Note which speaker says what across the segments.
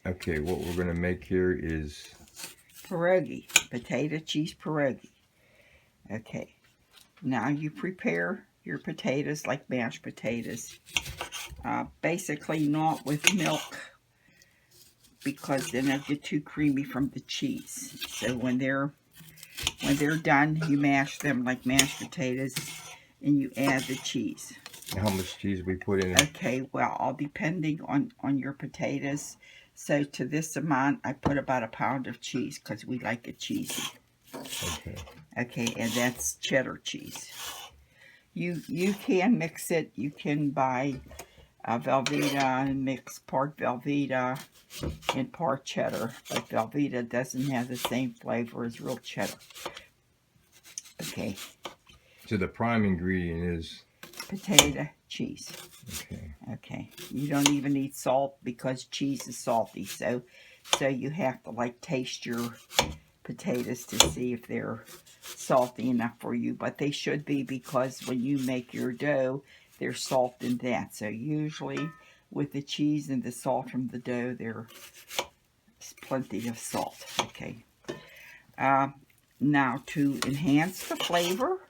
Speaker 1: Okay, what we're going to make here is
Speaker 2: pierogi, potato cheese pierogi. Okay, now you prepare your potatoes like mashed potatoes. Basically not with milk, because then they'll get too creamy from the cheese. So when they're done, you mash them like mashed potatoes, and you add the cheese.
Speaker 1: how much cheese we put in.
Speaker 2: Okay, well, all depending on your potatoes. So to this amount, I put about 1 pound of cheese because we like it cheesy.
Speaker 1: Okay.
Speaker 2: Okay, and that's cheddar cheese. You can mix it. You can buy Velveeta and mix part Velveeta and part cheddar, but Velveeta doesn't have the same flavor as real cheddar. Okay.
Speaker 1: So the prime ingredient is
Speaker 2: Potato cheese.
Speaker 1: okay.
Speaker 2: Okay. You don't even need salt because cheese is salty, so you have to like taste your potatoes to see if they're salty enough for you, but they should be, because when you make your dough, there's salt in that. So usually with the cheese and the salt from the dough, there's plenty of salt. Okay. Now to enhance the flavor,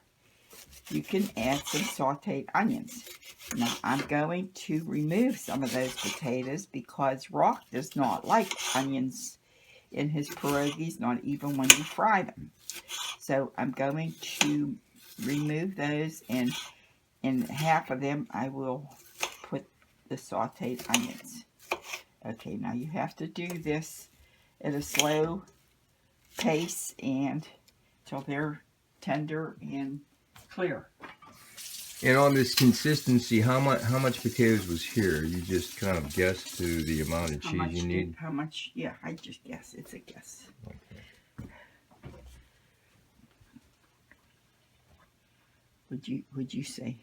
Speaker 2: you can add some sauteed onions. Now I'm going to remove some of those potatoes because Rock does not like onions in his pierogies, not even when you fry them. So I'm going to remove those, and in half of them I will put the sauteed onions. Okay, now you have to do this at a slow pace and till they're tender and clear.
Speaker 1: And on this consistency, how much potatoes was here? You just kind of guessed to the amount of cheese you need?
Speaker 2: How much? Yeah, I just guess. It's a guess.
Speaker 1: Okay.
Speaker 2: Would you say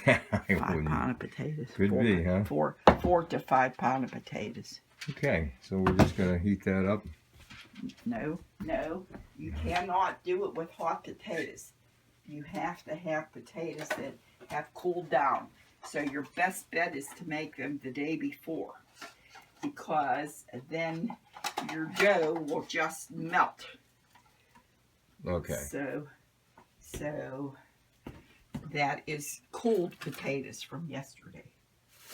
Speaker 1: 5
Speaker 2: pound of potatoes?
Speaker 1: Could be, huh?
Speaker 2: 4 to 5 pound of potatoes.
Speaker 1: Okay, so we're just gonna heat that up.
Speaker 2: No, you cannot do it with hot potatoes. You have to have potatoes that have cooled down. So your best bet is to make them the day before, because then your dough will just melt.
Speaker 1: Okay.
Speaker 2: So that is cooled potatoes from yesterday,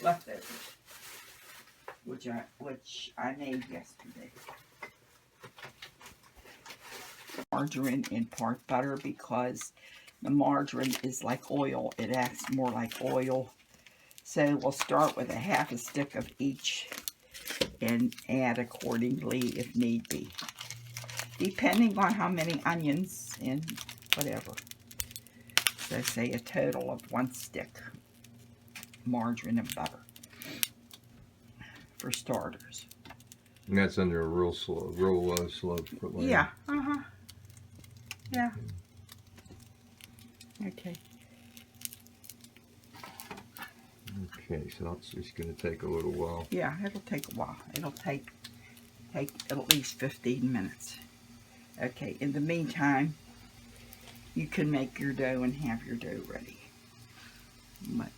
Speaker 2: leftovers, which I made yesterday. Margarine and part butter, because the margarine is like oil. It acts more like oil. So we'll start with a half a stick of each and add accordingly if need be, depending on how many onions and whatever. So say a total of 1 stick margarine and butter for starters.
Speaker 1: And that's under a real slow flame.
Speaker 2: Yeah. Yeah. Okay.
Speaker 1: Okay, so that's just going to take a little while.
Speaker 2: Yeah, it'll take a while. It'll take at least 15 minutes. Okay, in the meantime, you can make your dough and have your dough ready. But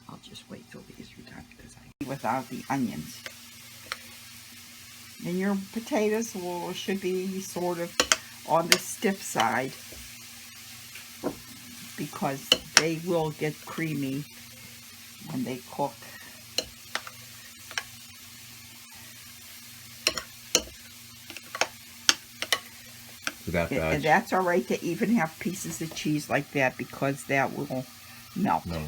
Speaker 2: I'll just wait till these are done, because without the onions. And your potatoes should be sort of on the stiff side, because they will get creamy when they cook. And that's all right to even have pieces of cheese like that, because that will melt.
Speaker 1: No.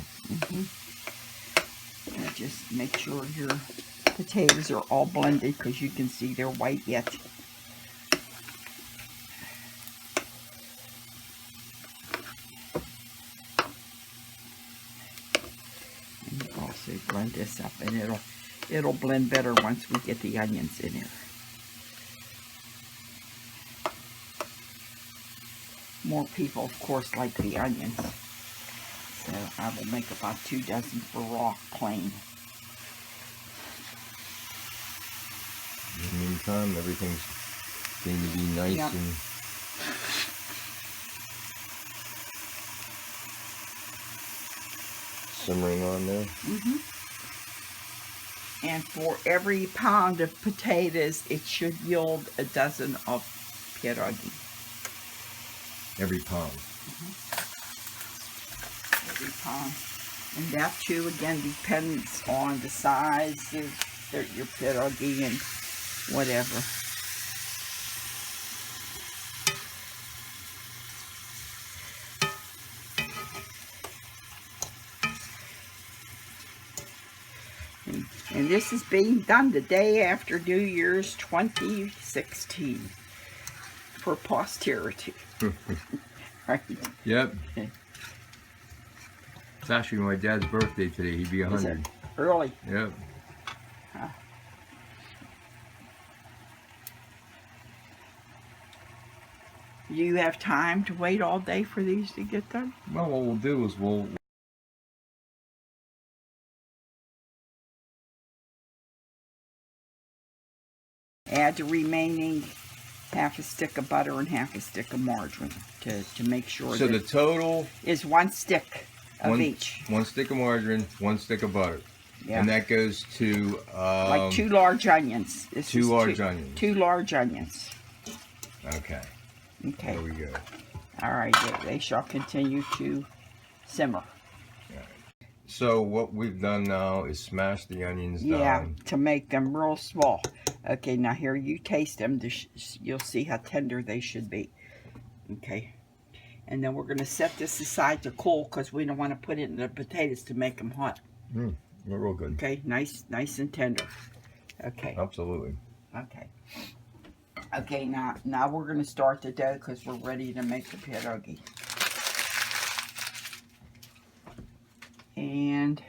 Speaker 2: And just make sure your potatoes are all blended, because you can see they're white yet. And you also blend this up, and it'll blend better once we get the onions in here. More people, of course, like the onions, so I will make about 2 dozen for Rock plain.
Speaker 1: In the meantime, everything's going to be nice and simmering on there.
Speaker 2: And for every pound of potatoes, it should yield a dozen of pierogi.
Speaker 1: Every pound.
Speaker 2: Every pound. And that too, again, depends on the size of your pierogi and whatever. And this is being done the day after New Year's 2016 for posterity. Right?
Speaker 1: Yep. It's actually my dad's birthday today. He'd be 100.
Speaker 2: Early.
Speaker 1: Yep.
Speaker 2: Do you have time to wait all day for these to get done?
Speaker 1: Well, what we'll do is we'll
Speaker 2: add the remaining half a stick of butter and half a stick of margarine to make sure
Speaker 1: so
Speaker 2: that
Speaker 1: the total
Speaker 2: is 1 stick of each.
Speaker 1: 1 stick of margarine, 1 stick of butter.
Speaker 2: Yeah.
Speaker 1: And that goes to
Speaker 2: like 2 large onions. This
Speaker 1: 2
Speaker 2: is
Speaker 1: large onions.
Speaker 2: 2 large onions.
Speaker 1: Okay.
Speaker 2: Okay.
Speaker 1: There we go.
Speaker 2: All right. They shall continue to simmer.
Speaker 1: So what we've done now is smash the onions
Speaker 2: Yeah,
Speaker 1: down.
Speaker 2: to make them real small. Okay, now here you taste them. You'll see how tender they should be. Okay. And then we're going to set this aside to cool because we don't want to put it in the potatoes to make them hot.
Speaker 1: They're real good.
Speaker 2: Okay, nice and tender. Okay.
Speaker 1: Absolutely.
Speaker 2: Okay. Okay, now we're going to start the dough because we're ready to make the pierogi. And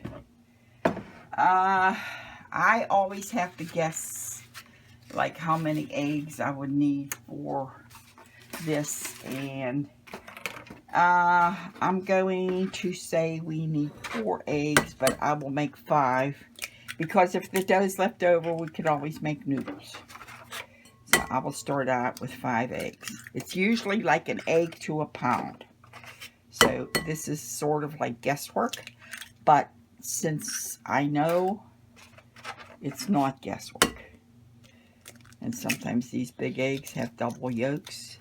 Speaker 2: I always have to guess like how many eggs I would need for this, and I'm going to say we need 4 eggs, but I will make 5 because if the dough is left over, we could always make noodles. So I will start out with 5 eggs. It's usually like an egg to a pound. So this is sort of like guesswork, but since I know it's not guesswork, and sometimes these big eggs have double yolks,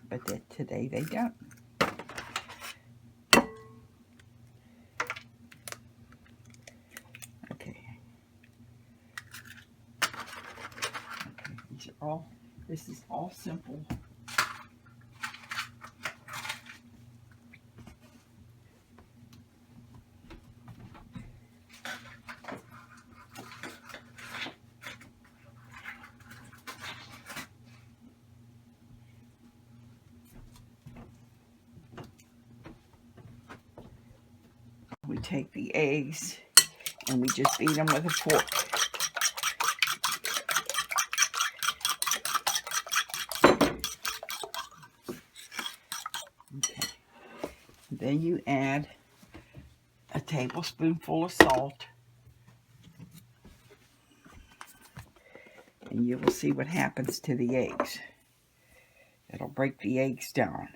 Speaker 2: but today they don't. Okay. This is all simple. We take the eggs and we just beat them with a fork. Okay. Then you add a tablespoonful of salt. And you will see what happens to the eggs. It'll break the eggs down.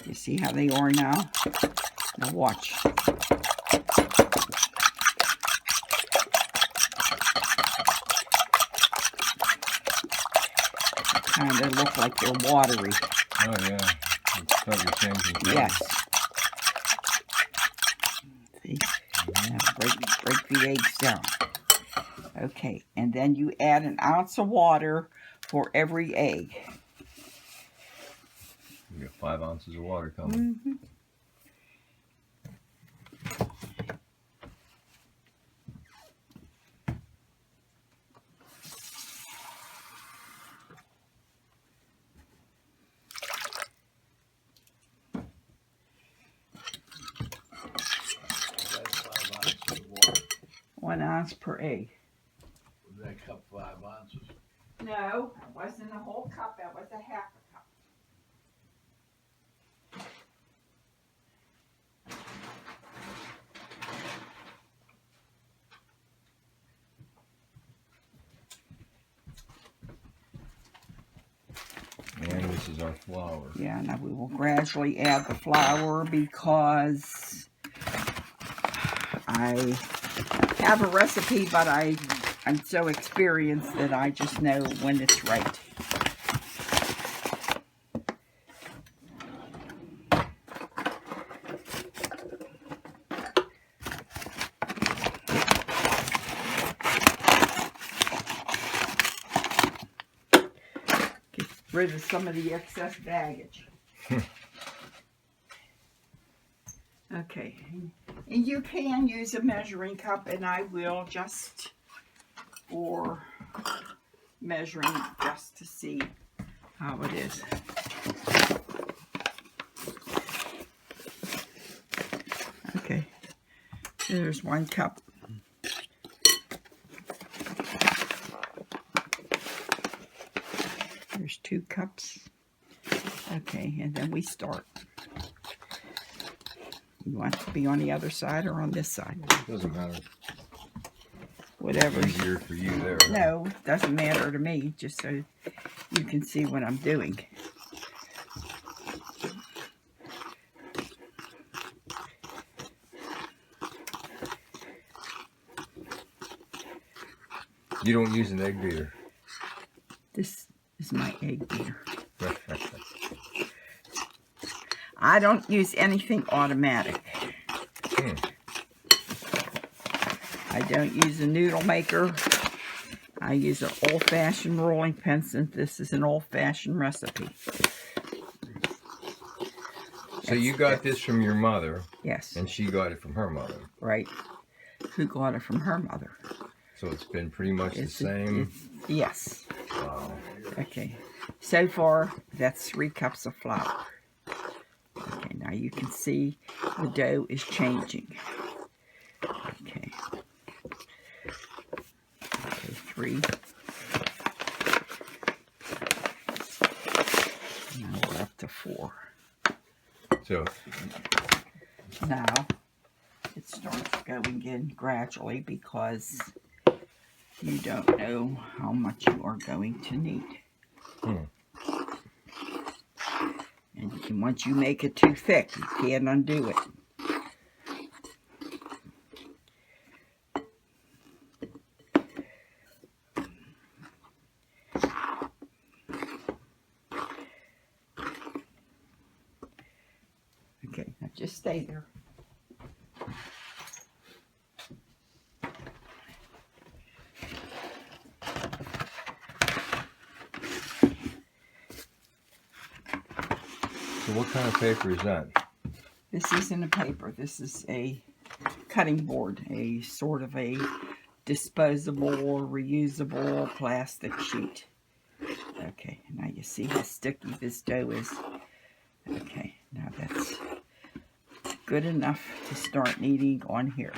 Speaker 2: You see how they are now? Now watch. Kind of look like they're watery.
Speaker 1: Oh yeah, it's totally changing.
Speaker 2: Yes. See? Now break the eggs down. Okay, and then you add an ounce of water for every egg.
Speaker 1: You got 5 ounces of water coming.
Speaker 2: Mm-hmm. One ounce per egg.
Speaker 3: Was that cup 5 ounces?
Speaker 2: No, it wasn't a whole cup. That was a half a cup.
Speaker 1: And this is our flour.
Speaker 2: Yeah, now we will gradually add the flour because I have a recipe, but I'm so experienced that I just know when it's right. Get rid of some of the excess baggage. Okay, and you can use a measuring cup, and I will just for measuring just to see how it is. Okay, there's 1 cup. There's 2 cups. Okay, and then we start. You want it to be on the other side or on this side?
Speaker 1: Doesn't matter.
Speaker 2: Whatever.
Speaker 1: Easier for you there.
Speaker 2: No, it doesn't matter to me, just so you can see what I'm doing.
Speaker 1: You don't use an egg beater.
Speaker 2: This is my egg beater. I don't use anything automatic. I don't use a noodle maker. I use an old-fashioned rolling pin since this is an old-fashioned recipe.
Speaker 1: So you got this from your mother.
Speaker 2: Yes.
Speaker 1: And she got it from her mother.
Speaker 2: Right. Who got it from her mother?
Speaker 1: So it's been pretty much the same?
Speaker 2: Yes.
Speaker 1: Wow.
Speaker 2: Okay. So far, that's 3 cups of flour. Okay, now you can see the dough is changing. Okay. Okay, 3. Now we're up to 4.
Speaker 1: So
Speaker 2: Now it starts going in gradually because you don't know how much you are going to need. And once you make it too thick, you can't undo it. Okay, now just stay there.
Speaker 1: So what kind of paper is that?
Speaker 2: This isn't a paper. This is a cutting board, a sort of a disposable or reusable plastic sheet. Okay, now you see how sticky this dough is. Okay, now that's good enough to start kneading on here.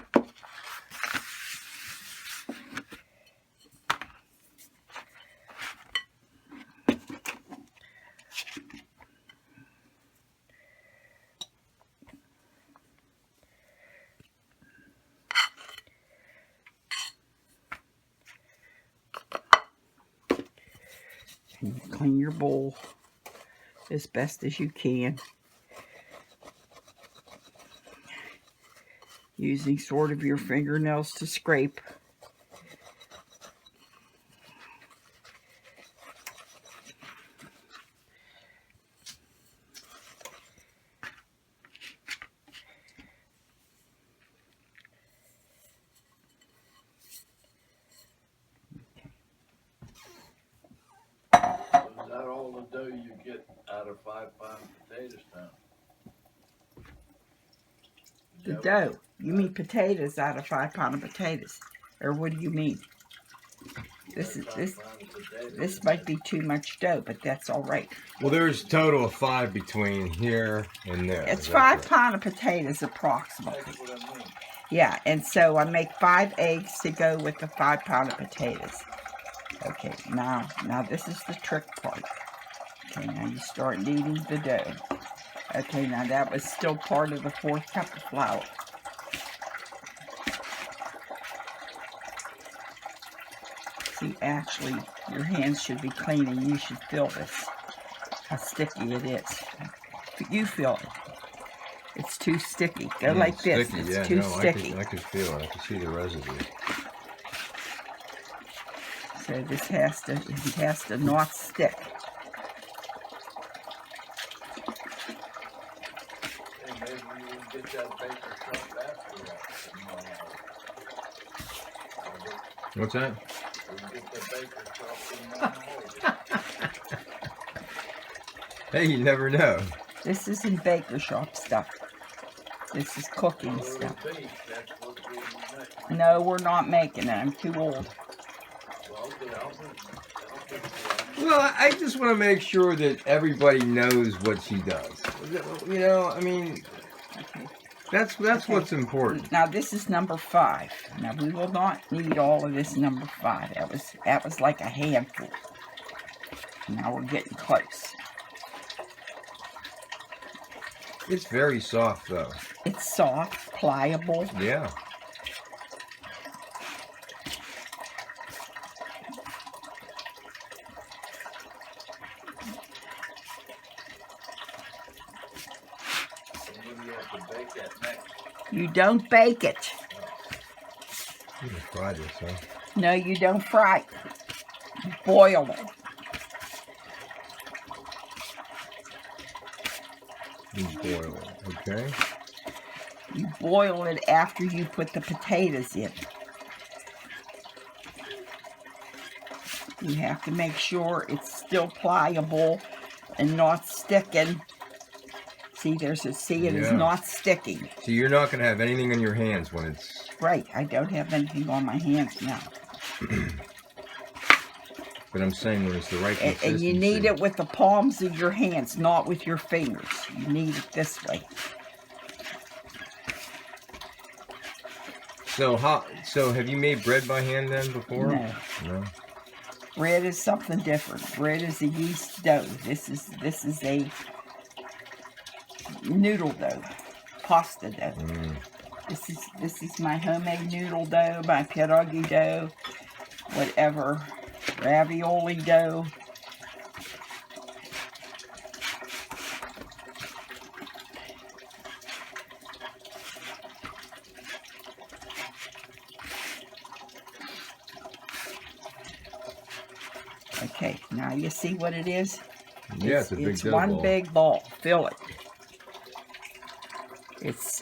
Speaker 2: And you clean your bowl as best as you can, using sort of your fingernails to scrape.
Speaker 3: Is that all the dough you get out of 5-pound potatoes now?
Speaker 2: The dough. You mean potatoes out of 5 pounds of potatoes, or what do you mean? This might be too much dough, but that's all right.
Speaker 1: Well, there's a total of 5 between here and there.
Speaker 2: It's
Speaker 1: Is that
Speaker 2: 5
Speaker 1: correct?
Speaker 2: pounds of potatoes approximately.
Speaker 3: That's what I mean.
Speaker 2: Yeah, and so I make 5 eggs to go with the 5 pounds of potatoes. Okay, now this is the trick part. Okay, now you start kneading the dough. Okay, now that was still part of the 4th cup of flour. See, actually, your hands should be clean and you should feel this. how sticky it is. You feel it. It's too sticky. Go
Speaker 1: Yeah,
Speaker 2: like
Speaker 1: it's
Speaker 2: this.
Speaker 1: sticky.
Speaker 2: It's
Speaker 1: Yeah,
Speaker 2: too
Speaker 1: no,
Speaker 2: sticky.
Speaker 1: I could feel it. I could see the residue.
Speaker 2: So this has to not stick.
Speaker 3: Hey, maybe we can get that baker shop after that.
Speaker 1: What's that?
Speaker 3: We can get the baker shop in my
Speaker 1: Hey, you never know.
Speaker 2: This isn't baker shop stuff. This is cooking
Speaker 3: hole.
Speaker 2: stuff.
Speaker 3: That's what we make.
Speaker 2: No, we're not making it. I'm too old.
Speaker 3: Well, then I'll put
Speaker 1: Well, I just want to make sure that everybody knows what she does. You know, I mean,
Speaker 2: Okay.
Speaker 1: that's
Speaker 2: Okay.
Speaker 1: what's important.
Speaker 2: Now this is number 5. Now we will not need all of this number 5. That was like a handful. Now we're getting close.
Speaker 1: It's very soft, though.
Speaker 2: It's soft, pliable.
Speaker 1: Yeah.
Speaker 3: And when you have to bake that next.
Speaker 2: You don't bake it.
Speaker 1: You can fry this, huh?
Speaker 2: No, you don't fry it. You boil it.
Speaker 1: You boil it, okay?
Speaker 2: You boil it after you put the potatoes in. You have to make sure it's still pliable and not sticking. See, it is
Speaker 1: Yeah.
Speaker 2: not sticking.
Speaker 1: So you're not going to have anything in your hands when it's...
Speaker 2: Right, I don't have anything on my hands now.
Speaker 1: But I'm saying when it's the right consistency.
Speaker 2: And you need it with the palms of your hands, not with your fingers. You need it this way.
Speaker 1: So have you made bread by hand then before?
Speaker 2: No.
Speaker 1: No.
Speaker 2: Bread is something different. Bread is a yeast dough. This is a noodle dough, pasta dough.
Speaker 1: Mm.
Speaker 2: This is my homemade noodle dough, my pierogi dough, whatever, ravioli dough. Okay, now you see what it is?
Speaker 1: Yeah, it's a big dough
Speaker 2: one
Speaker 1: ball.
Speaker 2: big ball. Fill it.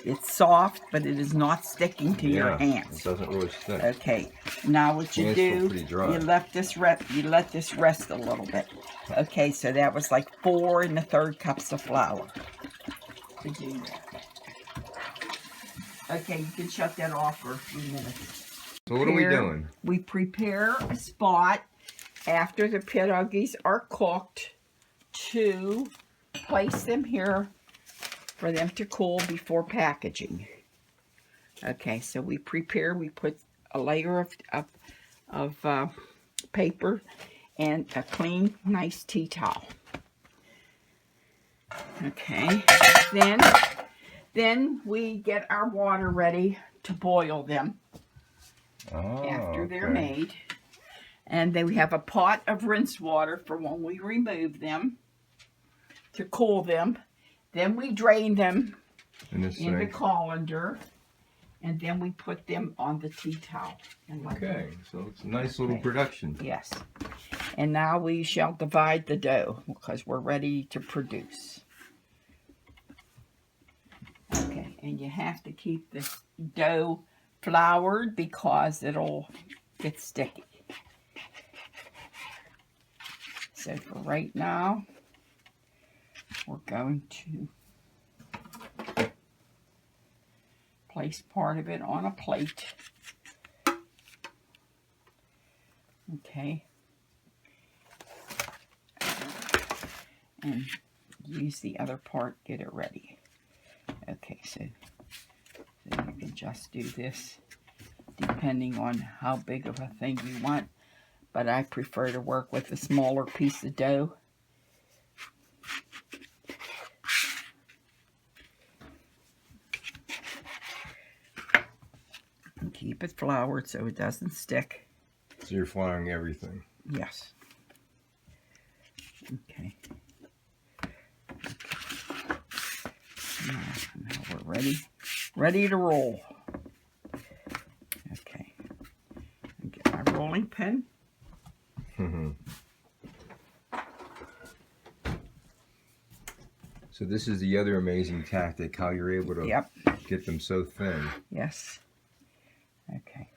Speaker 2: It's soft, but it is not sticking to your
Speaker 1: It
Speaker 2: hands.
Speaker 1: doesn't really stick.
Speaker 2: Okay, now what you
Speaker 1: Yeah, it's still
Speaker 2: do,
Speaker 1: pretty dry.
Speaker 2: you let this rest a little bit. Okay, so that was like 4 1/3 cups of flour to do that. Okay, you can shut that off for a few minutes.
Speaker 1: So what are we doing?
Speaker 2: We prepare a spot after the pierogies are cooked to place them here for them to cool before packaging. Okay, so we put a layer of paper and a clean, nice tea towel. Okay, then we get our water ready to boil them after they're made. And then we have a pot of rinse water for when we remove them to cool them. Then we drain them
Speaker 1: In this
Speaker 2: in the
Speaker 1: thing.
Speaker 2: colander, and then we put them on the tea towel. And let them-
Speaker 1: Okay, so it's a nice little
Speaker 2: Okay.
Speaker 1: production.
Speaker 2: Yes. And now we shall divide the dough because we're ready to produce. Okay, and you have to keep the dough floured because it'll get sticky. So for right now, we're going to place part of it on a plate. Okay. And use the other part, get it ready. Okay, so you can just do this depending on how big of a thing you want. But I prefer to work with a smaller piece of dough. And keep it floured so it doesn't stick.
Speaker 1: So you're flouring everything.
Speaker 2: Yes. Okay. Now we're ready to roll. Okay. Get my rolling pin.
Speaker 1: So this is the other amazing tactic, how you're able to get them so thin.
Speaker 2: Yes. Okay.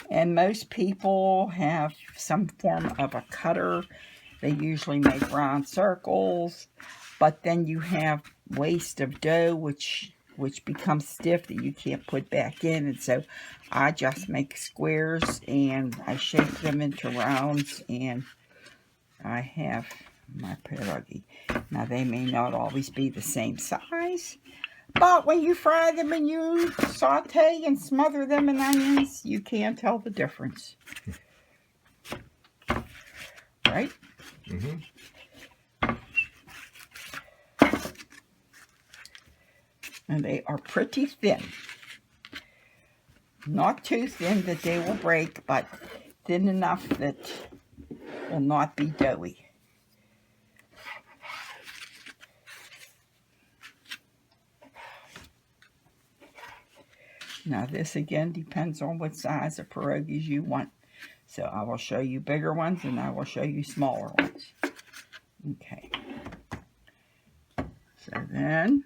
Speaker 2: And most people have some form of a cutter. They usually make round circles, but then you have waste of dough, which becomes stiff that you can't put back in. And so I just make squares and I shape them into rounds, and I have my pierogi. Now they may not always be the same size, but when you fry them and you saute and smother them in onions, you can tell the difference. Right?
Speaker 1: Mm-hmm.
Speaker 2: And they are pretty thin. Not too thin that they will break, but thin enough that will not be doughy. Now this again depends on what size of pierogies you want. So I will show you bigger ones and I will show you smaller ones. Okay. So then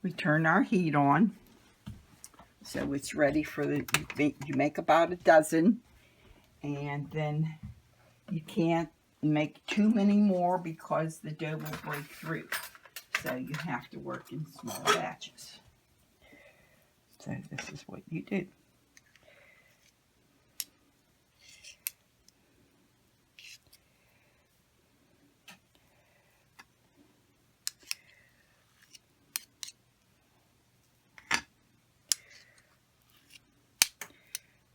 Speaker 2: we turn our heat on. So it's ready for you make about a dozen, and then you can't make too many more because the dough will break through. So you have to work in small batches. So this is what you do.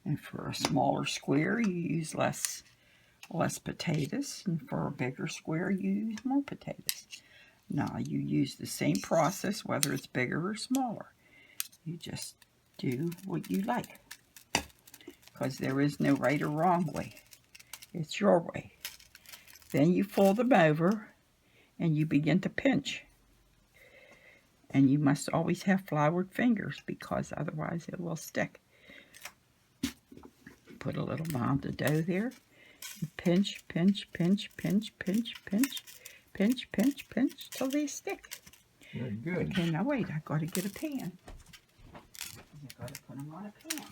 Speaker 2: And for a smaller square, you use less potatoes. And for a bigger square, you use more potatoes. Now, you use the same process, whether it's bigger or smaller. You just do what you like. Because there is no right or wrong way. It's your way. Then you fold them over, and you begin to pinch. And you must always have floured fingers, because otherwise it will stick. Put a little amount of dough there. Pinch, pinch, pinch, pinch, pinch, pinch, pinch, pinch, pinch, till they stick.
Speaker 1: Very good.
Speaker 2: Okay, now wait, I got to get a pan. I got to put them on a pan.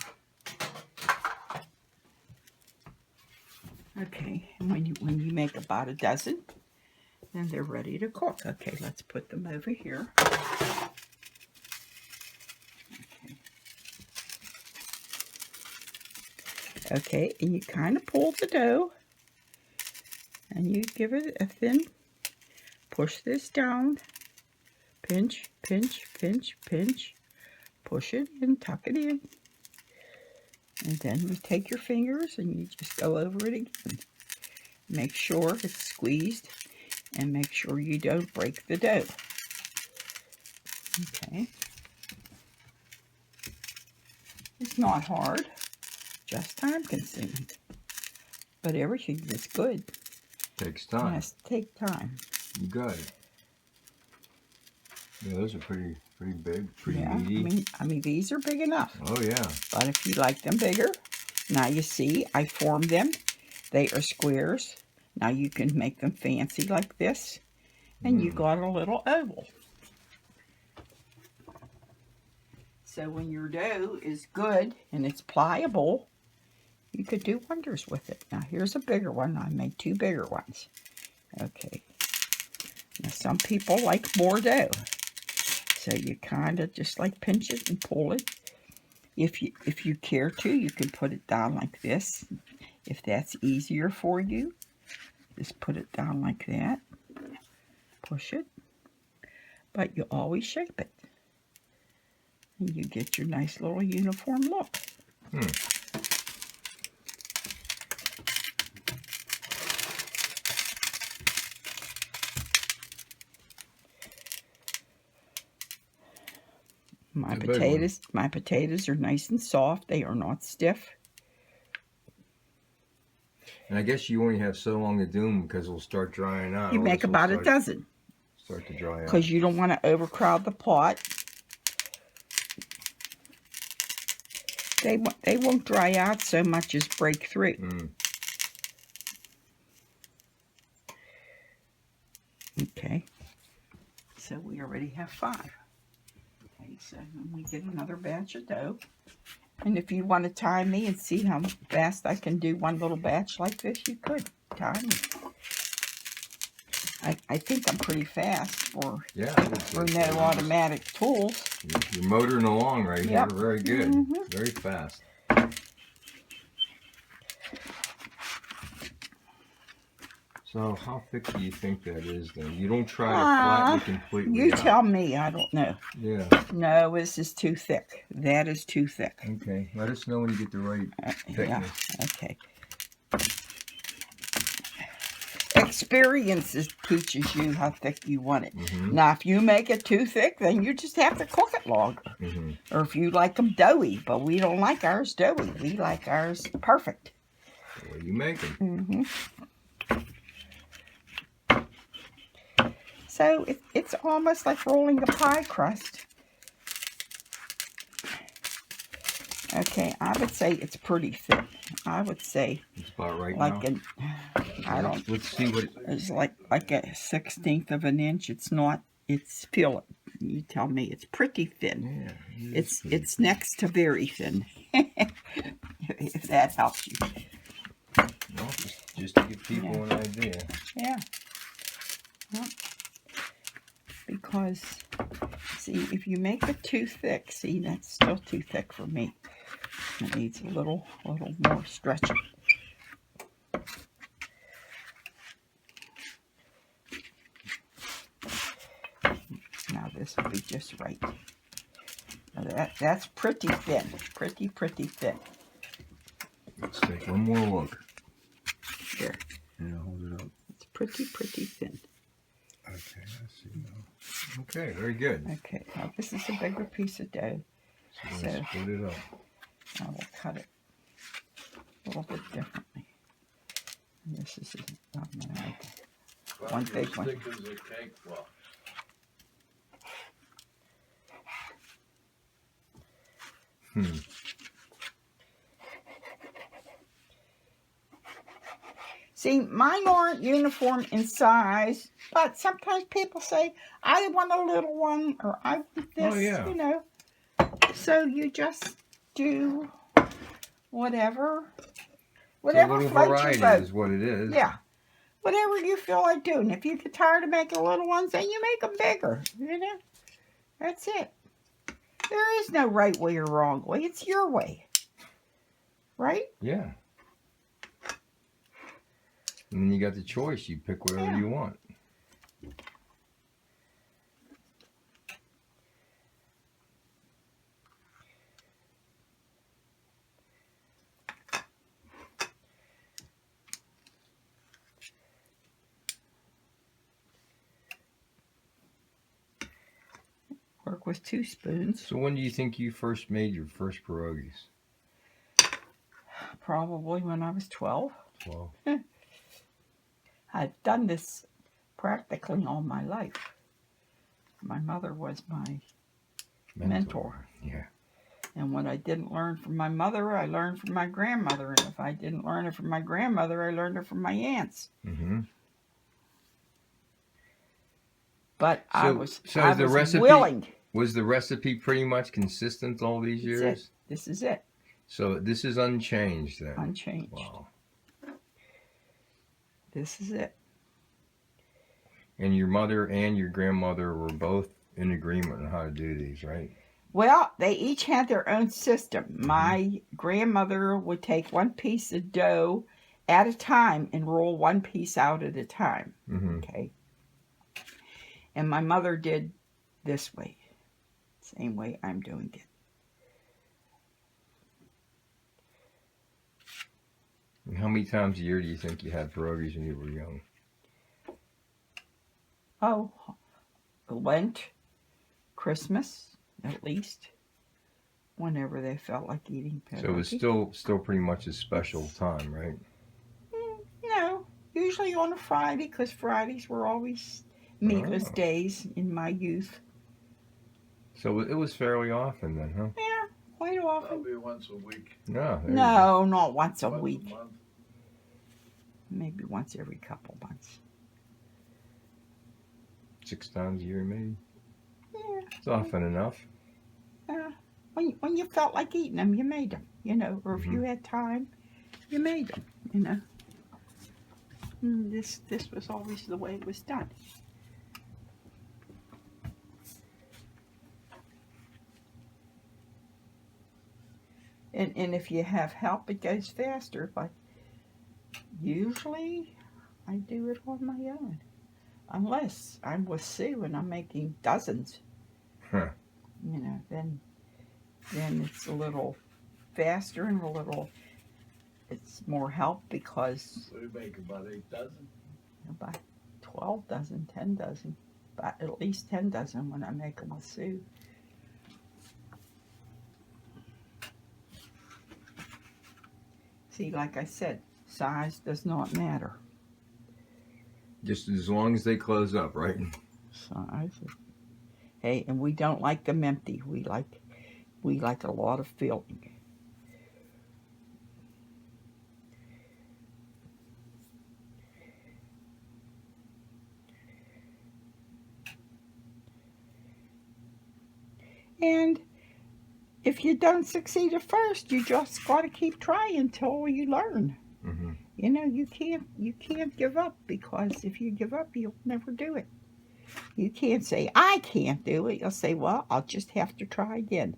Speaker 2: Okay, and when you make about a dozen, then they're ready to cook. Okay, let's put them over here. Okay, and you kind of pull the dough, and you give it a thin, push this down, pinch, pinch, pinch, pinch, push it and tuck it in. And then you take your fingers and you just go over it again. Make sure it's squeezed, and make sure you don't break the dough. Okay. It's not hard. Just time consuming. But everything that's good
Speaker 1: Takes time.
Speaker 2: has to take time.
Speaker 1: You got it. Yeah, those are pretty big, pretty
Speaker 2: Yeah,
Speaker 1: meaty.
Speaker 2: I mean these are big enough.
Speaker 1: Oh yeah.
Speaker 2: But if you like them bigger, now you see I formed them. They are squares. Now you can make them fancy like this, and you got a little oval. So when your dough is good and it's pliable, you could do wonders with it. Now here's a bigger one. I made two bigger ones. Okay. Now some people like more dough. So you kind of just like pinch it and pull it. If you care to, you can put it down like this. If that's easier for you, just put it down like that. Push it. But you always shape it. And you get your nice little uniform look. My potatoes are nice and soft. They are not stiff.
Speaker 1: And I guess you only have so long to do them because it'll start drying out.
Speaker 2: You
Speaker 1: or
Speaker 2: make
Speaker 1: else
Speaker 2: about
Speaker 1: it'll
Speaker 2: a dozen
Speaker 1: start to dry out.
Speaker 2: because you don't want to overcrowd the pot. They won't dry out so much as break through.
Speaker 1: Mm.
Speaker 2: Okay. So we already have 5. Okay, so then we get another batch of dough. And if you want to time me and see how fast I can do one little batch like this, you could time me. I think I'm pretty fast for no automatic tools.
Speaker 1: You're motoring along right
Speaker 2: Yep.
Speaker 1: here. Very good.
Speaker 2: Mhm.
Speaker 1: Very fast. So how thick do you think that is then? You don't try to flatten it completely
Speaker 2: You
Speaker 1: out.
Speaker 2: tell me. I don't know.
Speaker 1: Yeah.
Speaker 2: No, this is too thick. That is too thick.
Speaker 1: Okay. Let us know when you get the right thickness.
Speaker 2: Yeah. Okay. Experience teaches you how thick you want it.
Speaker 1: Mm-hmm.
Speaker 2: Now, if you make it too thick, then you just have to cook it longer.
Speaker 1: Mm-hmm.
Speaker 2: Or if you like them doughy, but we don't like ours doughy. We like ours perfect.
Speaker 1: What do you make them?
Speaker 2: Mm-hmm. So it's almost like rolling a pie crust. Okay, I would say it's pretty thick. I would say
Speaker 1: It's about right
Speaker 2: like
Speaker 1: now. Let's see what.
Speaker 2: It's like a 1/16 of an inch. It's not. It's feel it. You tell me. It's pretty thin.
Speaker 1: Yeah.
Speaker 2: It's next to very thin. If that helps you.
Speaker 1: Well, just to give people an idea.
Speaker 2: Yeah. Well, because see, if you make it too thick, see, that's still too thick for me. It needs a little more stretching. Now this will be just right. Now that's pretty thin. Pretty thin.
Speaker 1: Let's take one more look.
Speaker 2: There.
Speaker 1: Yeah, hold it up.
Speaker 2: It's pretty thin.
Speaker 1: Okay, I see now. Okay, very good.
Speaker 2: Okay, now this is a bigger piece of dough.
Speaker 1: So let's split it up.
Speaker 2: I will cut it a little bit differently. And this is not
Speaker 3: About
Speaker 2: one
Speaker 3: as
Speaker 2: big one.
Speaker 3: thick as a cake fluff.
Speaker 2: See, mine aren't uniform in size, but sometimes people say, I want a little one, or I want this,
Speaker 1: Oh, yeah.
Speaker 2: you know. So you just do whatever
Speaker 1: A little
Speaker 2: floats
Speaker 1: variety
Speaker 2: your boat.
Speaker 1: is what it is.
Speaker 2: Yeah. Whatever you feel like doing. If you get tired of making little ones, then you make them bigger, you know. That's it. There is no right way or wrong way. It's your way. Right?
Speaker 1: Yeah. And then you got the choice. You pick whatever
Speaker 2: Yeah.
Speaker 1: you want.
Speaker 2: Work with 2 spoons.
Speaker 1: So when do you think you first made your first pierogies?
Speaker 2: Probably when I was 12.
Speaker 1: Well,
Speaker 2: I've done this practically all my life. My mother was my mentor.
Speaker 1: Yeah.
Speaker 2: And what I didn't learn from my mother, I learned from my grandmother. And if I didn't learn it from my grandmother, I learned it from my aunts.
Speaker 1: Mm-hmm.
Speaker 2: But I
Speaker 1: So
Speaker 2: was
Speaker 1: the recipe-
Speaker 2: willing.
Speaker 1: Was the recipe pretty much consistent all these
Speaker 2: That's
Speaker 1: years?
Speaker 2: it. This is it.
Speaker 1: So this is unchanged then?
Speaker 2: Unchanged.
Speaker 1: Wow.
Speaker 2: This is it.
Speaker 1: And your mother and your grandmother were both in agreement on how to do these, right?
Speaker 2: Well, they each had their own system. My grandmother would take one piece of dough at a time and roll one piece out at a time.
Speaker 1: Mm-hmm.
Speaker 2: Okay. And my mother did this way. Same way I'm doing it.
Speaker 1: And how many times a year do you think you had pierogies when you were young?
Speaker 2: Oh, Lent, Christmas, at least. Whenever they felt like eating pierogi.
Speaker 1: So it was still pretty much a special time, right?
Speaker 2: usually on a Friday, because Fridays were always meatless
Speaker 1: Oh.
Speaker 2: days in my youth.
Speaker 1: So it was fairly often then, huh?
Speaker 2: Yeah, quite often.
Speaker 3: Probably once a week.
Speaker 1: No. There you go.
Speaker 2: No, not once a
Speaker 3: Once
Speaker 2: week.
Speaker 3: month.
Speaker 2: Maybe once every couple months.
Speaker 1: 6 times a year, maybe.
Speaker 2: Yeah.
Speaker 1: It's often enough.
Speaker 2: When you felt like eating them, you made them, you know, or if you had time, you made them, you know. And this was always the way it was done. And if you have help, it goes faster, but usually I do it on my own. Unless I'm with Sue and I'm making dozens.
Speaker 1: Huh.
Speaker 2: You know, then it's a little faster and it's more help because
Speaker 3: We make about 8 dozen.
Speaker 2: about 12 dozen, 10 dozen, but at least 10 dozen when I make them with Sue. See, like I said, size does not matter.
Speaker 1: Just as long as they close up, right?
Speaker 2: Size. Hey, and we don't like them empty. We like a lot of filling. And if you don't succeed at first, you just got to keep trying until you learn.
Speaker 1: Mm-hmm.
Speaker 2: You know, you can't give up, because if you give up, you'll never do it. You can't say, I can't do it. You'll say, well, I'll just have to try again.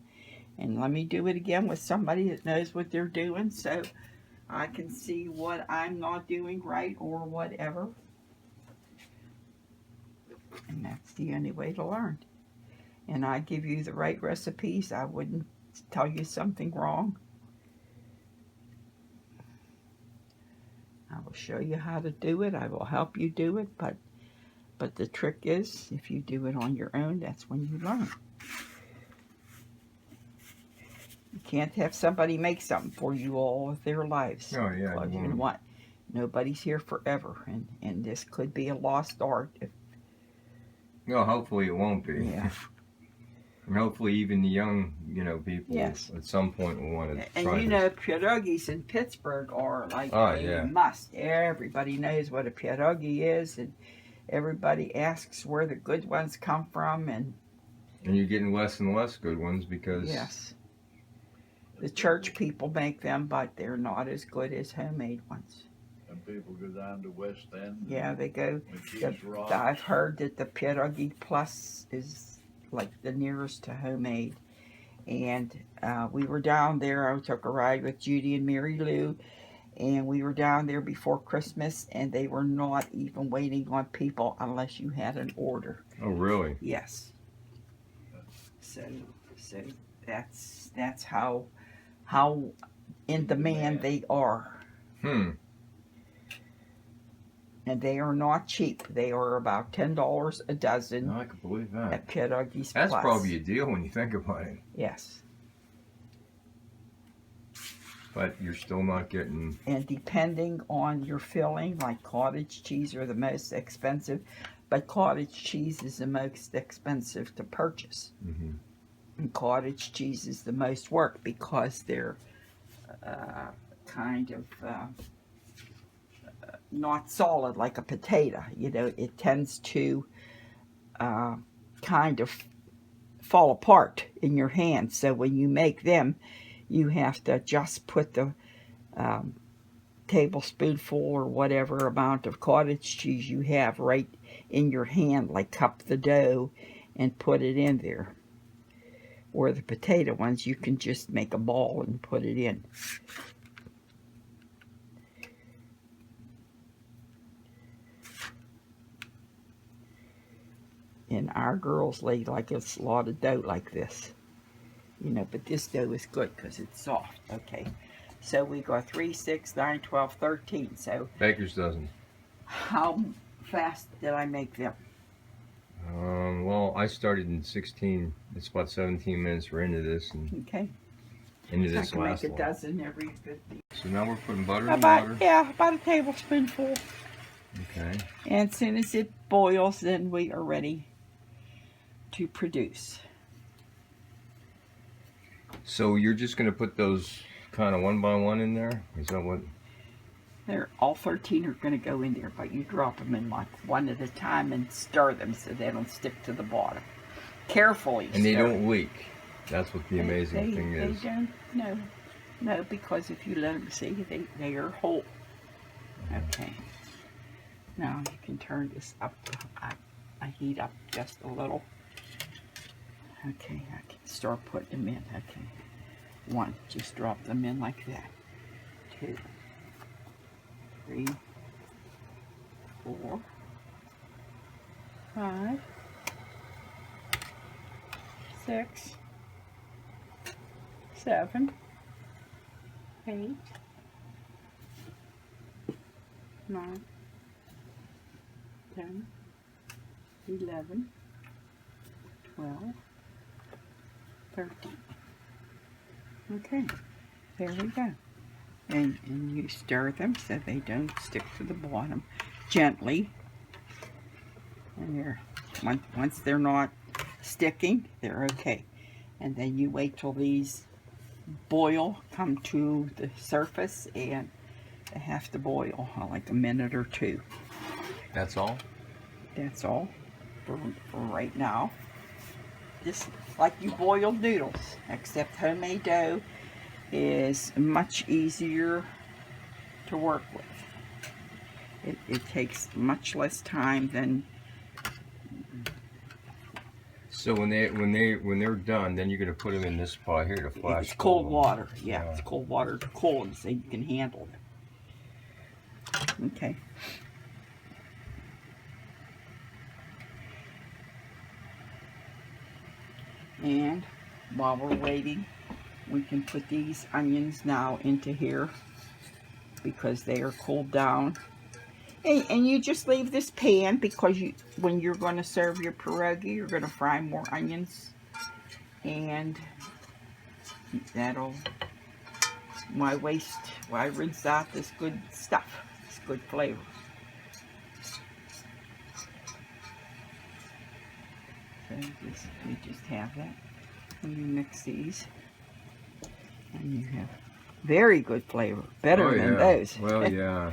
Speaker 2: And let me do it again with somebody that knows what they're doing, so I can see what I'm not doing right or whatever. And that's the only way to learn. And I give you the right recipes. I wouldn't tell you something wrong. I will show you how to do it. I will help you do it, but the trick is, if you do it on your own, that's when you learn. You can't have somebody make something for you all of their lives.
Speaker 1: Oh, yeah.
Speaker 2: Because
Speaker 1: You
Speaker 2: you know
Speaker 1: won't.
Speaker 2: what? Nobody's here forever, and this could be a lost art.
Speaker 1: No, hopefully it won't be.
Speaker 2: Yeah.
Speaker 1: And hopefully even the young, people
Speaker 2: Yes.
Speaker 1: at some point will want to
Speaker 2: And
Speaker 1: try
Speaker 2: you
Speaker 1: this.
Speaker 2: know, pierogies in Pittsburgh are like
Speaker 1: Oh,
Speaker 2: a
Speaker 1: yeah.
Speaker 2: must. Everybody knows what a pierogi is, and everybody asks where the good ones come from, and
Speaker 1: And you're getting less and less good ones because
Speaker 2: yes, the church people make them, but they're not as good as homemade ones.
Speaker 3: And people go down to West End.
Speaker 2: Yeah, they go.
Speaker 3: McKees Rock.
Speaker 2: I've heard that the pierogi plus is like the nearest to homemade. And we were down there. I took a ride with Judy and Mary Lou, and we were down there before Christmas, and they were not even waiting on people unless you had an order.
Speaker 1: Oh, really?
Speaker 2: Yes. So that's how in demand they are. And they are not cheap. They are about $10 a dozen
Speaker 1: No, I can believe that.
Speaker 2: at Pierogies
Speaker 1: That's
Speaker 2: Plus.
Speaker 1: probably a deal when you think about it.
Speaker 2: Yes.
Speaker 1: But you're still not getting.
Speaker 2: And depending on your filling, like cottage cheese are the most expensive, but cottage cheese is the most expensive to purchase.
Speaker 1: Mm-hmm.
Speaker 2: And cottage cheese is the most work because they're kind of not solid like a potato. You know, it tends to kind of fall apart in your hand. So when you make them, you have to just put the tablespoonful or whatever amount of cottage cheese you have right in your hand, like cup the dough and put it in there. Or the potato ones, you can just make a ball and put it in. And our girls lay like a lot of dough like this. You know, but this dough is good because it's soft. Okay. So we got 3, 6, 9, 12, 13. So
Speaker 1: Baker's dozen.
Speaker 2: how fast did I make them?
Speaker 1: Well, I started in 16. It's about 17 minutes. We're into this and
Speaker 2: Okay.
Speaker 1: into
Speaker 2: I
Speaker 1: this
Speaker 2: can
Speaker 1: last
Speaker 2: make a
Speaker 1: one.
Speaker 2: dozen every 50.
Speaker 1: So now we're putting butter in
Speaker 2: About,
Speaker 1: water.
Speaker 2: yeah, about a tablespoonful.
Speaker 1: Okay.
Speaker 2: And as soon as it boils, then we are ready to produce.
Speaker 1: So you're just going to put those kind of one by one in there? Is that what?
Speaker 2: They're all 13 are going to go in there, but you drop them in like one at a time and stir them so they don't stick to the bottom. Carefully.
Speaker 1: And they
Speaker 2: stir.
Speaker 1: don't leak. That's what the amazing thing is.
Speaker 2: They don't. No, because if you let them see, they are whole. Okay. Now you can turn this up. I heat up just a little. Okay, I can start putting them in. Okay. 1, just drop them in like that. 2, 3, 4, 5, 6, 7, 8, 9, 10, 11, 12, 13. Okay, there we go. And you stir them so they don't stick to the bottom gently. And once they're not sticking, they're okay. And then you wait till these boil, come to the surface, and they have to boil like a minute or 2.
Speaker 1: That's all?
Speaker 2: That's all for right now. Just like you boiled noodles, except homemade dough is much easier to work with. It takes much less time than.
Speaker 1: So when they're done, then you're gonna put them in this pot here to flash.
Speaker 2: It's cold
Speaker 1: them.
Speaker 2: water. Yeah, it's cold water to cool them so you can handle them. Okay. And while we're waiting, we can put these onions now into here because they are cooled down. And you just leave this pan because when you're going to serve your pierogi, you're going to fry more onions. And that'll, why rinse out this good stuff, this good flavor. So you just have that. And you mix these. And you have very good flavor. Better than those.
Speaker 1: Well, yeah.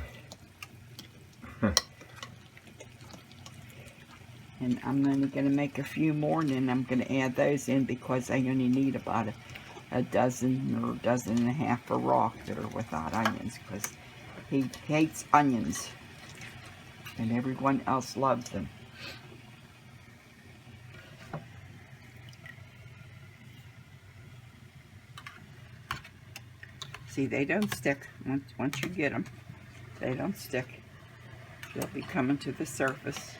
Speaker 2: And I'm only going to make a few more, and then I'm going to add those in because I only need about a dozen or a dozen and a half for Rock that are without onions because he hates onions and everyone else loves them. See, they don't stick. Once you get them, they don't stick. They'll be coming to the surface.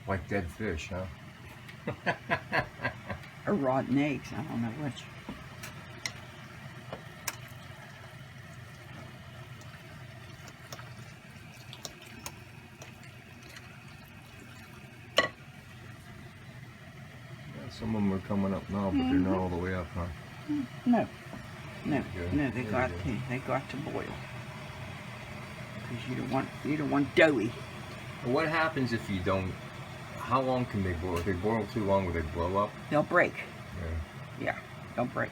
Speaker 1: Like dead fish, huh?
Speaker 2: Or rotten eggs, I don't know which.
Speaker 1: Some of them are coming up now, but they're not all the way up, huh?
Speaker 2: No,
Speaker 1: Good.
Speaker 2: they got to boil because you don't want doughy.
Speaker 1: Well, what happens if you don't? How long can they boil? If they boil too long, will they blow up?
Speaker 2: They'll break.
Speaker 1: Yeah.
Speaker 2: Yeah, they'll break.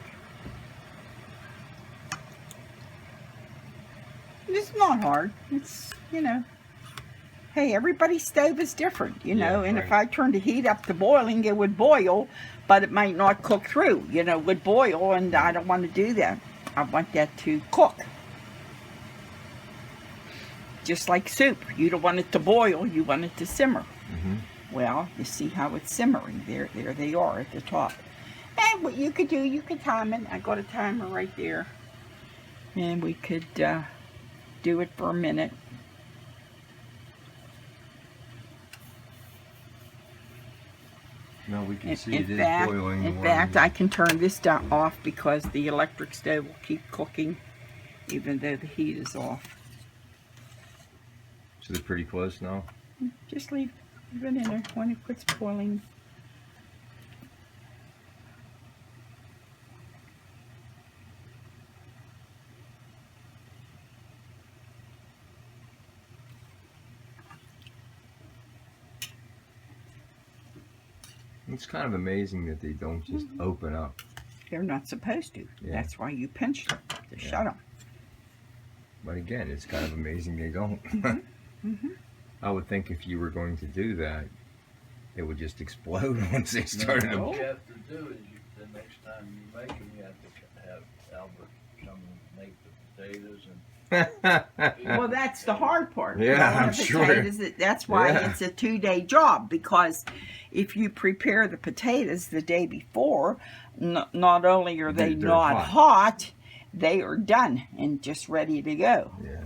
Speaker 2: It's not hard. It's, hey, everybody's stove is different,
Speaker 1: Yeah,
Speaker 2: and
Speaker 1: right.
Speaker 2: if I turn the heat up to boiling, it would boil, but it might not cook through, it would boil, and I don't want to do that. I want that to cook. Just like soup. You don't want it to boil, you want it to simmer.
Speaker 1: Mm-hmm.
Speaker 2: Well, you see how it's simmering. There they are at the top. And what you could do, you could time it. I got a timer right there. And we could do it for a minute.
Speaker 1: No, we can see it
Speaker 2: In
Speaker 1: is
Speaker 2: fact,
Speaker 1: boiling.
Speaker 2: I can turn this down off because the electric stove will keep cooking even though the heat is off.
Speaker 1: So they're pretty close now?
Speaker 2: Just leave it in there when it quits boiling.
Speaker 1: It's kind of amazing that they don't just open up.
Speaker 2: They're not supposed to.
Speaker 1: Yeah.
Speaker 2: That's why you pinch them to shut them.
Speaker 1: But again, it's kind of amazing they don't.
Speaker 2: Mhm.
Speaker 1: I would think if you were going to do that, it would just explode once they started
Speaker 3: What
Speaker 1: to.
Speaker 3: you have to do is the next time you make them, you have to have Albert come and make the potatoes and
Speaker 2: Well, that's the hard part.
Speaker 1: Yeah,
Speaker 2: All the
Speaker 1: I'm sure.
Speaker 2: potatoes, that's why
Speaker 1: Yeah.
Speaker 2: it's a 2-day job, because if you prepare the potatoes the day before, not only are they
Speaker 1: They're
Speaker 2: not
Speaker 1: hot.
Speaker 2: hot, they are done and just ready to go.
Speaker 1: Yeah.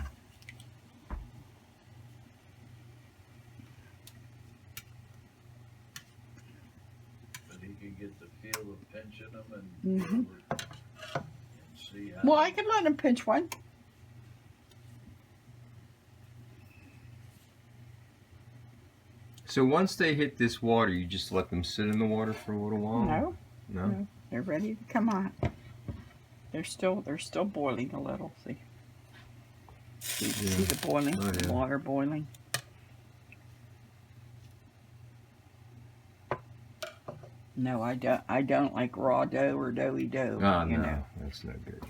Speaker 3: but he could get the feel of pinching them and,
Speaker 2: Mhm.
Speaker 3: and see how.
Speaker 2: Well, I could let him pinch one.
Speaker 1: So once they hit this water, you just let them sit in the water for a little while?
Speaker 2: No,
Speaker 1: No?
Speaker 2: no, they're ready to come out. They're still boiling a little. See
Speaker 1: Yeah.
Speaker 2: the boiling,
Speaker 1: Oh, yeah.
Speaker 2: water boiling. No, I don't like raw dough or doughy dough.
Speaker 1: Ah,
Speaker 2: you
Speaker 1: no.
Speaker 2: know,
Speaker 1: That's no good.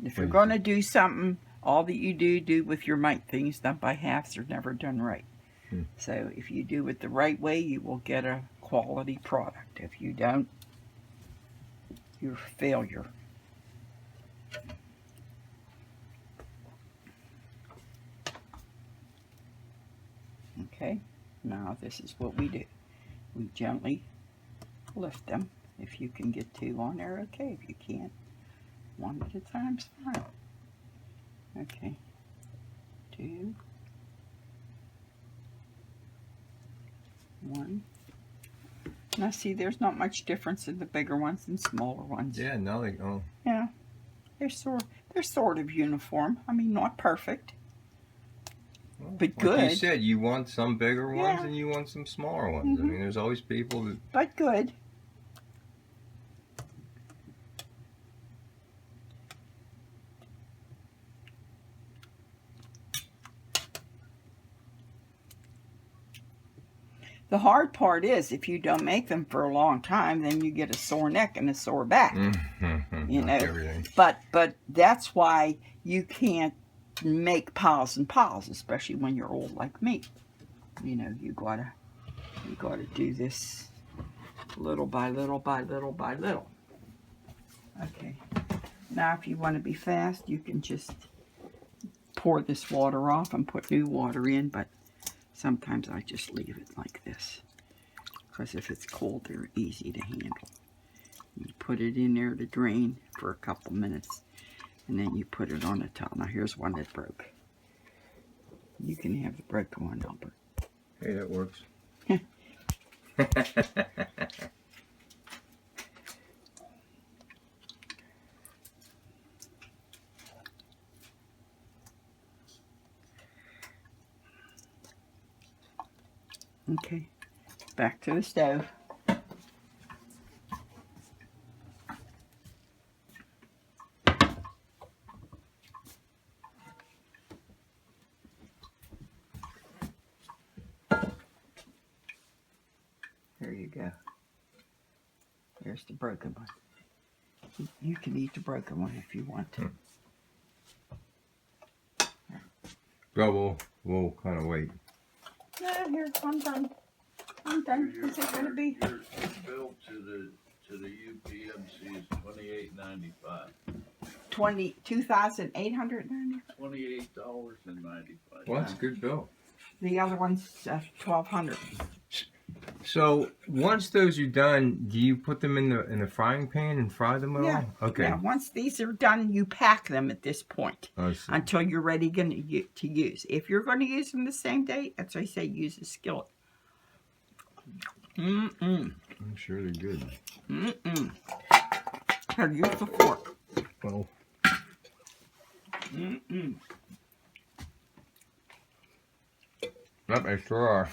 Speaker 2: if you're
Speaker 1: What
Speaker 2: going to do something, all that you do with your mite things done by halves are never done right.
Speaker 1: Hmm.
Speaker 2: So if you do it the right way, you will get a quality product. If you don't, you're a failure. Okay, now this is what we do. We gently lift them. If you can get 2 on there, okay. If you can't, 1 at a time's fine. Okay, 2, 1. Now see, there's not much difference in the bigger ones and smaller ones.
Speaker 1: Yeah, now they oh.
Speaker 2: Yeah, they're sort of uniform. I mean, not perfect,
Speaker 1: Well,
Speaker 2: but
Speaker 1: like
Speaker 2: good.
Speaker 1: you said, you want some bigger ones
Speaker 2: Yeah.
Speaker 1: and you want some smaller ones. I
Speaker 2: Mhm.
Speaker 1: mean, there's always people that.
Speaker 2: But good. The hard part is if you don't make them for a long time, then you get a sore neck and a sore back.
Speaker 1: Mm-hmm.
Speaker 2: You know.
Speaker 1: Everything.
Speaker 2: But that's why you can't make piles and piles, especially when you're old like me. You know, you gotta do this little by little by little by little. Okay. Now, if you want to be fast, you can just pour this water off and put new water in, but sometimes I just leave it like this, because if it's cold, they're easy to handle. You put it in there to drain for a couple minutes, and then you put it on the top. Now, here's one that broke. You can have the broken one, Albert.
Speaker 1: Hey, that works.
Speaker 2: Okay, back to the stove. There you go. There's the broken one. You can eat the broken one if you want to.
Speaker 1: Well, we'll kind of wait.
Speaker 2: No, here, I'm done. I'm done.
Speaker 3: Your-
Speaker 2: Is it going to be?
Speaker 3: Your bill to the UPMC is $28.95.
Speaker 2: 2,890.
Speaker 3: $28.95.
Speaker 1: Well, that's a good bill.
Speaker 2: The other one's 1,200.
Speaker 1: So once those are done, do you put them in the frying pan and fry them at
Speaker 2: Yeah.
Speaker 1: all? Okay.
Speaker 2: Yeah, once these are done, you pack them at this point
Speaker 1: I see.
Speaker 2: until you're ready to use. If you're going to use them the same day, that's why I say use a skillet.
Speaker 1: I'm sure they're good.
Speaker 2: Here, use the fork.
Speaker 1: Well, yep, they sure are.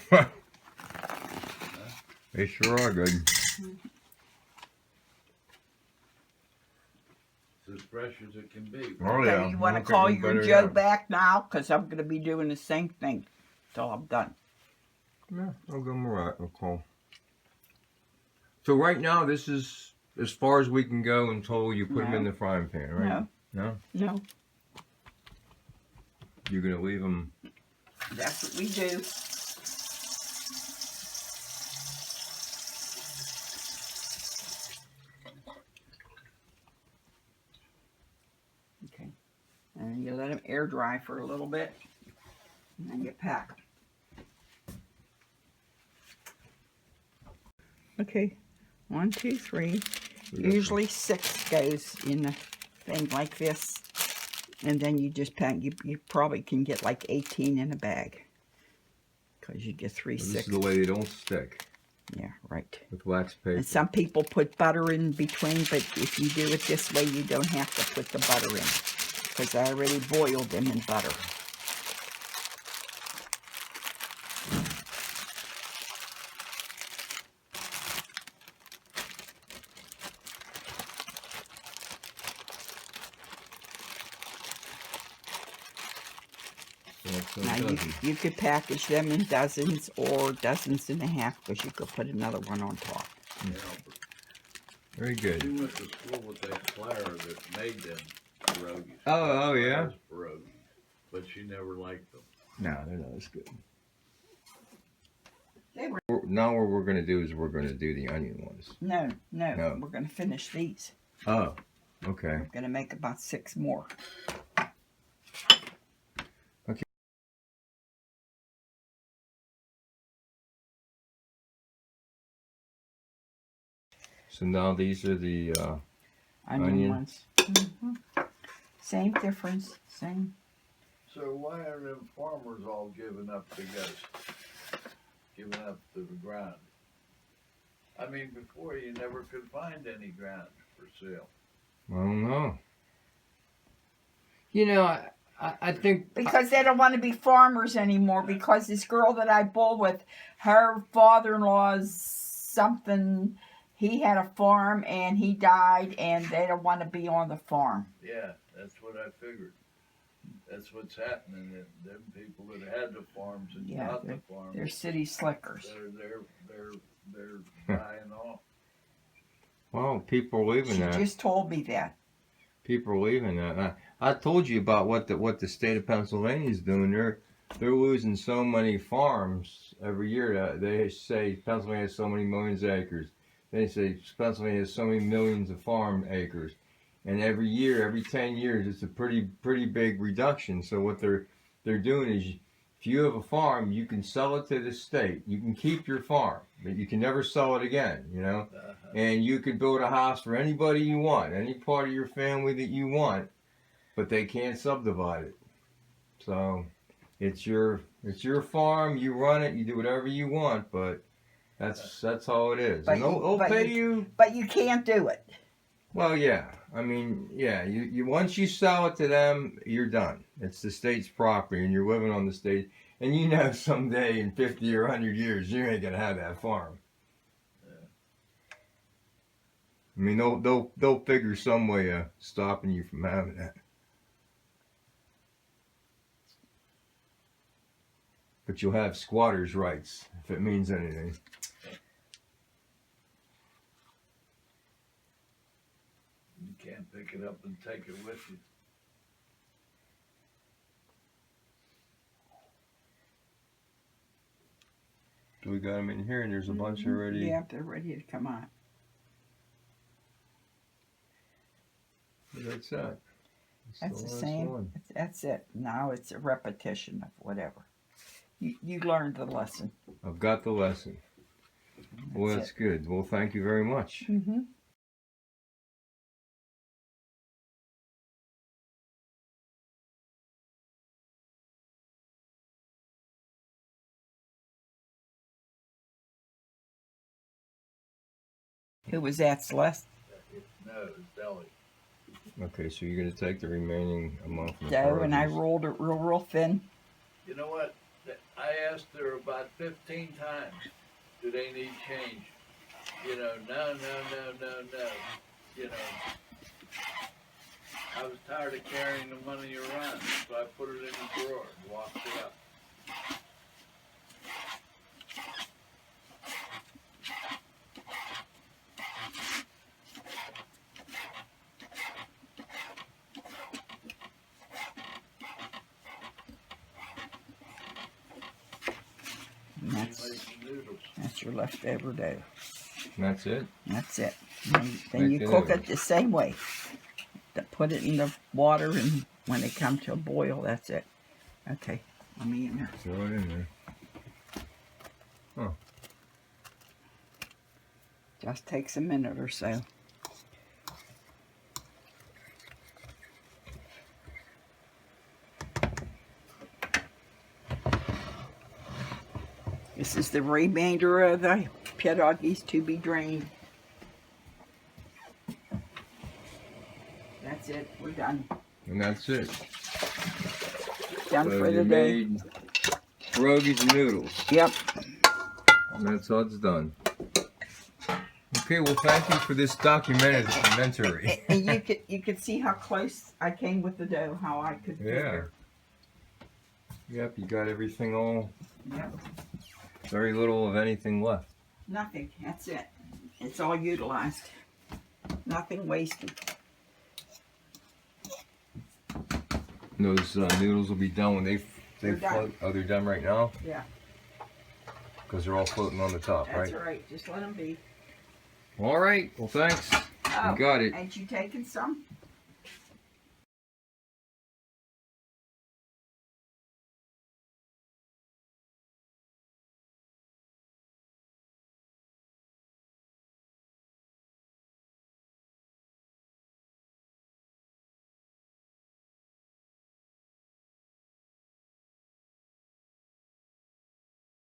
Speaker 1: They sure are good.
Speaker 3: It's as fresh as it can be.
Speaker 1: Oh,
Speaker 2: Okay,
Speaker 1: yeah.
Speaker 2: you want to
Speaker 1: Won't get
Speaker 2: call
Speaker 1: no
Speaker 2: your
Speaker 1: better than
Speaker 2: Joe
Speaker 1: that.
Speaker 2: back now? Because I'm going to be doing the same thing till I'm done.
Speaker 3: Well,
Speaker 1: Yeah, I'll give them a call. So right now, this is as far as we can go until you put them in
Speaker 2: No.
Speaker 1: the frying pan, right?
Speaker 2: No.
Speaker 1: No?
Speaker 2: No.
Speaker 1: You're going to leave them...
Speaker 2: That's what we do. Okay. And you let them air dry for a little bit. And then you pack them. Okay. 1, 2, 3. Usually 6 goes in a thing like this. And then you just pack. You probably can get like 18 in a bag. Because you get 3
Speaker 1: This
Speaker 2: 6.
Speaker 1: is the way they don't stick.
Speaker 2: Yeah, right.
Speaker 1: With wax paper.
Speaker 2: And some people put butter in between, but if you do it this way, you don't have to put the butter in. Because I already boiled them in butter. Now you could package them in dozens or dozens and a half, because you could put another one on top.
Speaker 3: Yeah,
Speaker 1: Very good.
Speaker 3: she went to school with that Clara that made them pierogies.
Speaker 1: Oh, yeah?
Speaker 3: Pierogies, but she never liked them.
Speaker 1: No, they're not as good.
Speaker 2: They were.
Speaker 1: Now what we're going to do is we're going to do the onion ones.
Speaker 2: No,
Speaker 1: No.
Speaker 2: we're going to finish these.
Speaker 1: Oh, okay.
Speaker 2: We're going to make about 6 more.
Speaker 1: So now these are the
Speaker 2: Onion ones. Same difference. Same.
Speaker 3: So why are them farmers all giving up the ghost? Giving up the ground? I mean, before you never could find any ground for sale.
Speaker 1: I don't know. You know, I think...
Speaker 2: Because they don't want to be farmers anymore, because this girl that I bull with, her father-in-law's something, he had a farm and he died, and they don't want to be on the farm.
Speaker 3: Yeah, that's what I figured. That's what's happening. Them people that had the farms and
Speaker 2: Yeah,
Speaker 3: got the farms,
Speaker 2: They're city slickers.
Speaker 3: they're dying off.
Speaker 1: Well, people are leaving
Speaker 2: She
Speaker 1: that.
Speaker 2: just told me that.
Speaker 1: People are leaving that. I told you about what the state of Pennsylvania is doing. They're losing so many farms every year. They say Pennsylvania has so many millions of acres. They say Pennsylvania has so many millions of farm acres. And every year, every 10 years, it's a pretty big reduction. So what they're doing is, if you have a farm, you can sell it to the state. You can keep your farm, but you can never sell it again, you know? And you can build a house for anybody you want, any part of your family that you want, but they can't subdivide it. So it's your farm, you run it, you do whatever you want, but that's all it is.
Speaker 2: But
Speaker 1: And they'll pay you.
Speaker 2: But you can't do it.
Speaker 1: Well, yeah. I mean, yeah. You once you sell it to them, you're done. It's the state's property, and you're living on the state. And you know, someday in 50 or 100 years, you ain't gonna have that farm. I mean, they'll figure some way of stopping you from having that. But you'll have squatters' rights, if it means anything.
Speaker 3: You can't pick it up and take it with you.
Speaker 1: So we got them in here, and there's a bunch already.
Speaker 2: Yeah, they're ready to come out.
Speaker 1: That's that.
Speaker 2: That's the
Speaker 1: last
Speaker 2: same.
Speaker 1: one.
Speaker 2: That's it. Now it's a repetition of whatever. You learned the lesson.
Speaker 1: I've got the lesson. Well, that's good. Well, thank you very much.
Speaker 2: Mm-hmm. Who was that, Celeste?
Speaker 3: No, it's deli.
Speaker 1: Okay, so you're going to take the remaining amount from the
Speaker 2: Joe, and I
Speaker 1: pierogies.
Speaker 2: rolled it real thin.
Speaker 3: You know what? I asked her about 15 times, do they need change? You know, no. You know, I was tired of carrying the money around, so I put it in the drawer and locked it up.
Speaker 2: That's your leftover dough.
Speaker 1: And that's it.
Speaker 2: That's it. Then you
Speaker 1: Make it
Speaker 2: cook
Speaker 1: over.
Speaker 2: it the same way. Put it in the water, and when it comes to a boil, that's it. Okay, let me in there.
Speaker 1: Throw it in there.
Speaker 2: Just takes a minute or so. This is the remainder of the pierogies to be drained. That's it. We're done.
Speaker 1: And that's it.
Speaker 2: Done
Speaker 1: So
Speaker 2: for
Speaker 1: you
Speaker 2: the day.
Speaker 1: made pierogies and noodles.
Speaker 2: Yep.
Speaker 1: And that's how it's done. Okay, well, thank you for this documentary.
Speaker 2: And you could see how close I came with the dough. How I could.
Speaker 1: Yeah. Yep, you got everything all.
Speaker 2: Yep.
Speaker 1: Very little of anything left.
Speaker 2: Nothing. That's it. It's all utilized. Nothing wasted.
Speaker 1: And those noodles will be done when they
Speaker 2: They're done.
Speaker 1: float. Oh, they're done right now?
Speaker 2: Yeah.
Speaker 1: Because they're all floating on the top,
Speaker 2: That's
Speaker 1: right?
Speaker 2: right. Just let them be.
Speaker 1: All right. Well, thanks.
Speaker 2: Oh,
Speaker 1: You got it.
Speaker 2: ain't you taking some?